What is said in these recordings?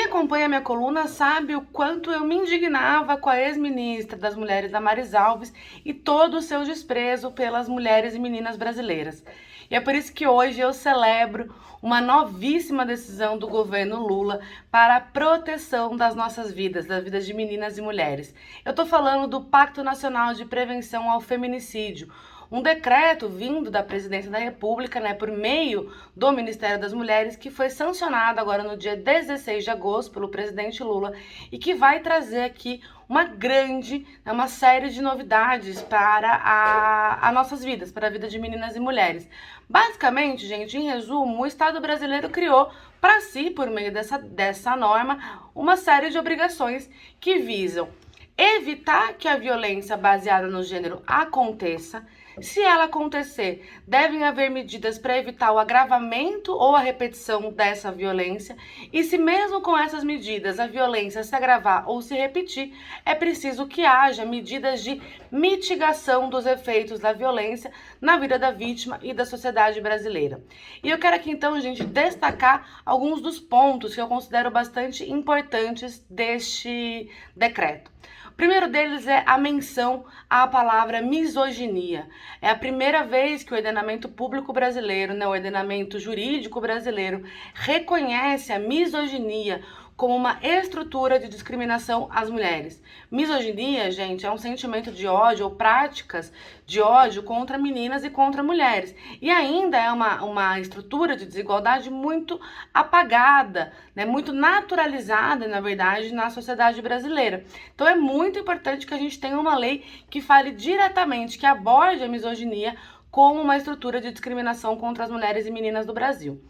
acompanha minha coluna sabe o quanto eu me indignava com a ex-ministra das Mulheres, Damares Alves, e todo o seu desprezo pelas mulheres e meninas brasileiras. E é por isso que hoje eu celebro uma novíssima decisão do governo Lula para a proteção das nossas vidas, das vidas de meninas e mulheres. Eu estou falando do Pacto Nacional de Prevenção ao Feminicídio, um decreto vindo da Presidência da República, por meio do Ministério das Mulheres, que foi sancionado agora no dia 16 de agosto pelo presidente Lula e que vai trazer aqui uma série de novidades para as nossas vidas, para a vida de meninas e mulheres. Basicamente, gente, em resumo, o Estado brasileiro criou para si, por meio dessa norma, uma série de obrigações que visam evitar que a violência baseada no gênero aconteça. Se ela acontecer, devem haver medidas para evitar o agravamento ou a repetição dessa violência. E se mesmo com essas medidas a violência se agravar ou se repetir, é preciso que haja medidas de mitigação dos efeitos da violência na vida da vítima e da sociedade brasileira. E eu quero aqui então, gente, destacar alguns dos pontos que eu considero bastante importantes deste decreto. O primeiro deles é a menção à palavra misoginia. É a primeira vez que o ordenamento público brasileiro, o ordenamento jurídico brasileiro, reconhece a misoginia como uma estrutura de discriminação às mulheres. Misoginia, gente, é um sentimento de ódio ou práticas de ódio contra meninas e contra mulheres. E ainda é uma estrutura de desigualdade muito apagada, muito naturalizada, na verdade, na sociedade brasileira. Então é muito importante que a gente tenha uma lei que fale diretamente, que aborde a misoginia como uma estrutura de discriminação contra as mulheres e meninas do Brasil.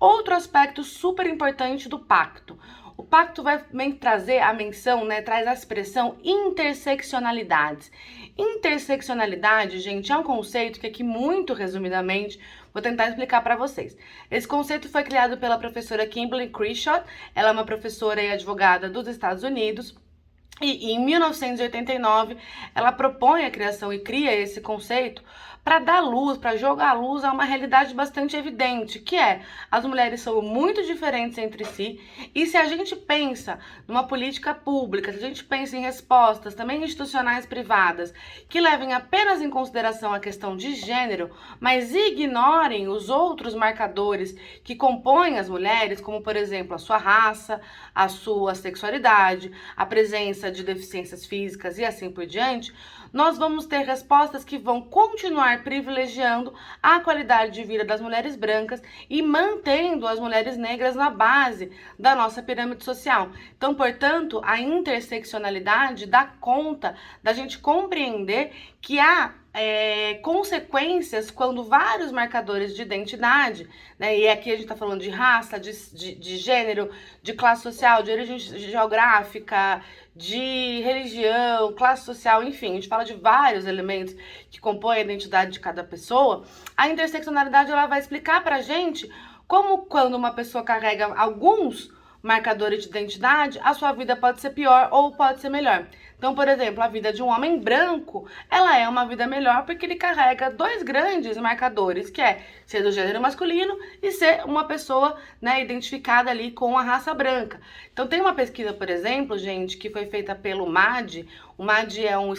Outro aspecto super importante do pacto. O pacto vai trazer a menção, traz a expressão interseccionalidades. Interseccionalidade, gente, é um conceito que aqui, muito resumidamente, vou tentar explicar para vocês. Esse conceito foi criado pela professora Kimberly Crenshaw. Ela é uma professora e advogada dos Estados Unidos. E em 1989, ela propõe a criação e cria esse conceito para dar luz, para jogar luz a uma realidade bastante evidente, que é, as mulheres são muito diferentes entre si, e se a gente pensa numa política pública, se a gente pensa em respostas também institucionais privadas, que levem apenas em consideração a questão de gênero, mas ignorem os outros marcadores que compõem as mulheres, como por exemplo a sua raça, a sua sexualidade, a presença de deficiências físicas e assim por diante, nós vamos ter respostas que vão continuar privilegiando a qualidade de vida das mulheres brancas e mantendo as mulheres negras na base da nossa pirâmide social. Então, portanto, a interseccionalidade dá conta da gente compreender que há consequências quando vários marcadores de identidade, e aqui a gente está falando de raça, de gênero, de classe social, de origem geográfica, de religião, classe social, enfim, a gente fala de vários elementos que compõem a identidade de cada pessoa. A interseccionalidade ela vai explicar pra gente como, quando uma pessoa carrega alguns marcadores de identidade, a sua vida pode ser pior ou pode ser melhor. Então, por exemplo, a vida de um homem branco, ela é uma vida melhor porque ele carrega dois grandes marcadores, que é ser do gênero masculino e ser uma pessoa, identificada ali com a raça branca. Então, tem uma pesquisa, por exemplo, gente, que foi feita pelo MAD. O MAD é uma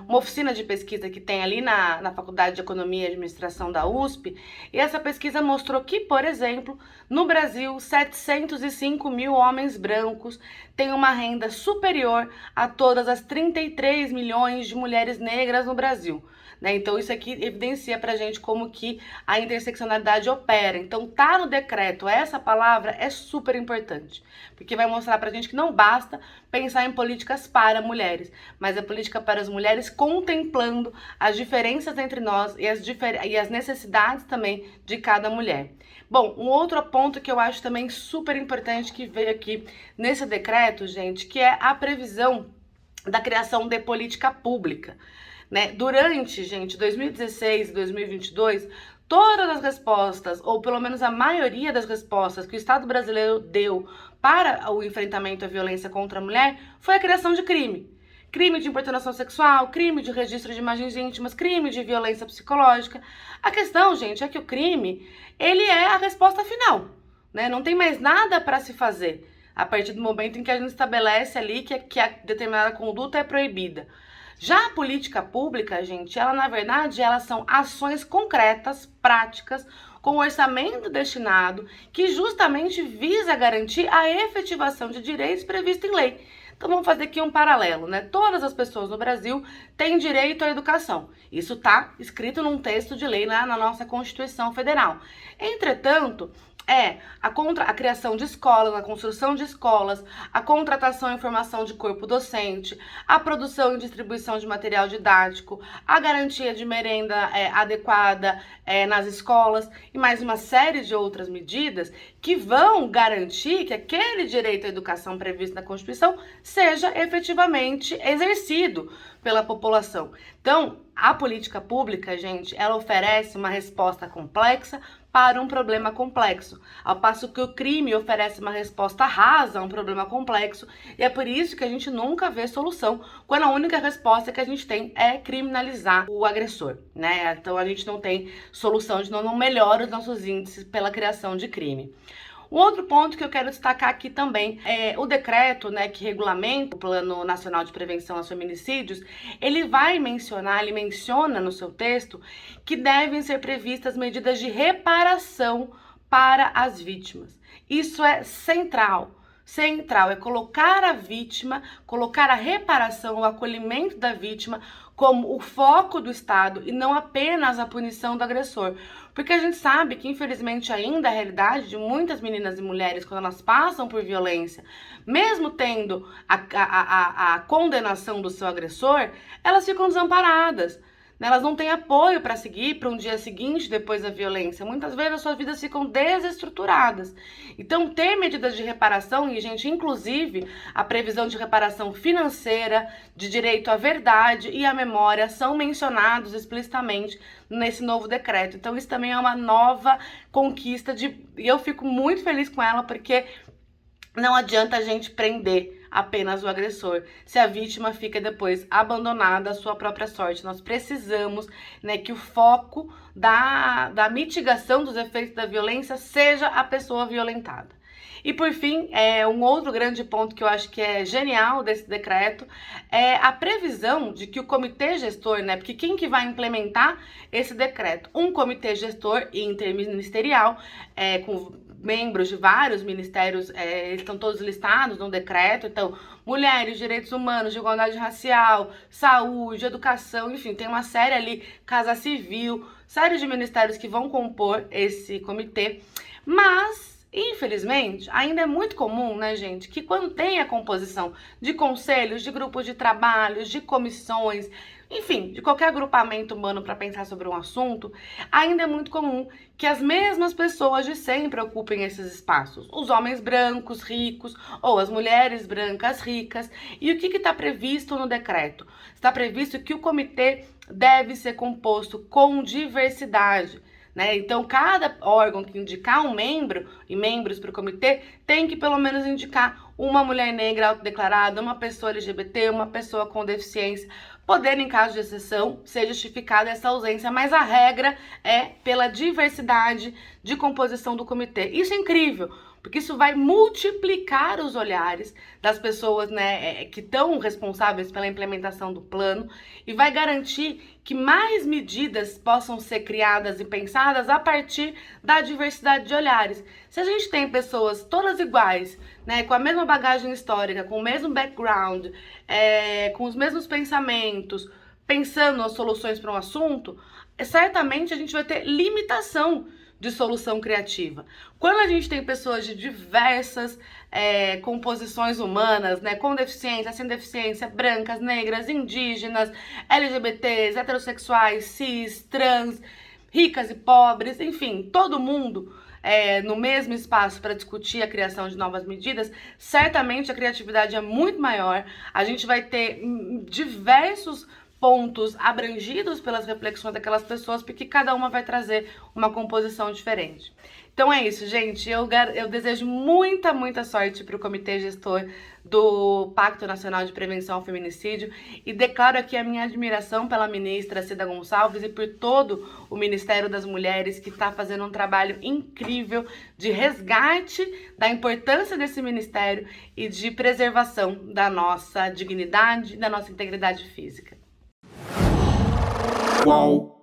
oficina de pesquisa que tem ali na Faculdade de Economia e Administração da USP, e essa pesquisa mostrou que, por exemplo, no Brasil, 705 mil homens brancos têm uma renda superior a todas as 33 milhões de mulheres negras no Brasil. Então isso aqui evidencia pra gente como que a interseccionalidade opera. Então tá no decreto, essa palavra é super importante, porque vai mostrar pra gente que não basta pensar em políticas para mulheres, mas a política para as mulheres contemplando as diferenças entre nós e as necessidades também de cada mulher. Bom, um outro ponto que eu acho também super importante que veio aqui nesse decreto, gente, que é a previsão da criação de política pública. Durante, gente, 2016 e 2022, todas as respostas, ou pelo menos a maioria das respostas que o Estado brasileiro deu para o enfrentamento à violência contra a mulher foi a criação de crime. Crime de importunação sexual, crime de registro de imagens íntimas, crime de violência psicológica. A questão, gente, é que o crime, ele é a resposta final. né? Não tem mais nada para se fazer a partir do momento em que a gente estabelece ali que a determinada conduta é proibida. Já a política pública, gente, ela na verdade, elas são ações concretas, práticas, com orçamento destinado, que justamente visa garantir a efetivação de direitos previstos em lei. Então vamos fazer aqui um paralelo, né? Todas as pessoas no Brasil têm direito à educação. Isso está escrito num texto de lei lá na nossa Constituição Federal. Entretanto, a criação de escolas, a construção de escolas, a contratação e formação de corpo docente, a produção e distribuição de material didático, a garantia de merenda adequada nas escolas e mais uma série de outras medidas que vão garantir que aquele direito à educação previsto na Constituição seja efetivamente exercido pela população. Então, a política pública, gente, ela oferece uma resposta complexa para um problema complexo, ao passo que o crime oferece uma resposta rasa a um problema complexo, e é por isso que a gente nunca vê solução, quando a única resposta que a gente tem é criminalizar o agressor, né? Então a gente não tem solução, a gente não melhora os nossos índices pela criação de crime. Um outro ponto que eu quero destacar aqui também é o decreto, né, que regulamenta o Plano Nacional de Prevenção aos Feminicídios. Ele menciona no seu texto que devem ser previstas medidas de reparação para as vítimas. Isso é central. Central é colocar a vítima, colocar a reparação, o acolhimento da vítima como o foco do Estado e não apenas a punição do agressor. Porque a gente sabe que, infelizmente, ainda a realidade de muitas meninas e mulheres, quando elas passam por violência, mesmo tendo a condenação do seu agressor, elas ficam desamparadas. Elas não têm apoio para seguir para um dia seguinte depois da violência. Muitas vezes as suas vidas ficam desestruturadas. Então, ter medidas de reparação, e, gente, inclusive a previsão de reparação financeira, de direito à verdade e à memória são mencionados explicitamente nesse novo decreto. Então, isso também é uma nova conquista e eu fico muito feliz com ela, porque não adianta a gente prender apenas o agressor, se a vítima fica depois abandonada à sua própria sorte. Nós precisamos, né, que o foco da mitigação dos efeitos da violência seja a pessoa violentada. E por fim, um outro grande ponto que eu acho que é genial desse decreto é a previsão de que o comitê gestor, né, porque quem que vai implementar esse decreto? Um comitê gestor interministerial, com membros de vários ministérios, estão todos listados no decreto. Então, mulheres, direitos humanos, de igualdade racial, saúde, educação, enfim, tem uma série ali, Casa Civil, série de ministérios que vão compor esse comitê. Mas, infelizmente, ainda é muito comum, né, gente, que quando tem a composição de conselhos, de grupos de trabalho, de comissões, enfim, de qualquer agrupamento humano para pensar sobre um assunto, ainda é muito comum que as mesmas pessoas de sempre ocupem esses espaços. Os homens brancos, ricos, ou as mulheres brancas, ricas. E o que está previsto no decreto? Está previsto que o comitê deve ser composto com diversidade, né? Então, cada órgão que indicar um membro e membros para o comitê tem que pelo menos indicar uma mulher negra autodeclarada, uma pessoa LGBT, uma pessoa com deficiência, podendo, em caso de exceção, ser justificada essa ausência, mas a regra é pela diversidade de composição do comitê. Isso é incrível, porque isso vai multiplicar os olhares das pessoas, né, que estão responsáveis pela implementação do plano e vai garantir que mais medidas possam ser criadas e pensadas a partir da diversidade de olhares. Se a gente tem pessoas todas iguais, né, com a mesma bagagem histórica, com o mesmo background, com os mesmos pensamentos, pensando as soluções para um assunto, certamente a gente vai ter limitação de solução criativa. Quando a gente tem pessoas de diversas composições humanas, né, com deficiência, sem deficiência, brancas, negras, indígenas, LGBTs, heterossexuais, cis, trans, ricas e pobres, enfim, todo mundo no mesmo espaço para discutir a criação de novas medidas, certamente a criatividade é muito maior, a gente vai ter diversos pontos abrangidos pelas reflexões daquelas pessoas, porque cada uma vai trazer uma composição diferente. Então é isso, gente. Eu desejo muita sorte para o Comitê Gestor do Pacto Nacional de Prevenção ao Feminicídio e declaro aqui a minha admiração pela ministra Cida Gonçalves e por todo o Ministério das Mulheres, que está fazendo um trabalho incrível de resgate da importância desse ministério e de preservação da nossa dignidade, da nossa integridade física. Uau!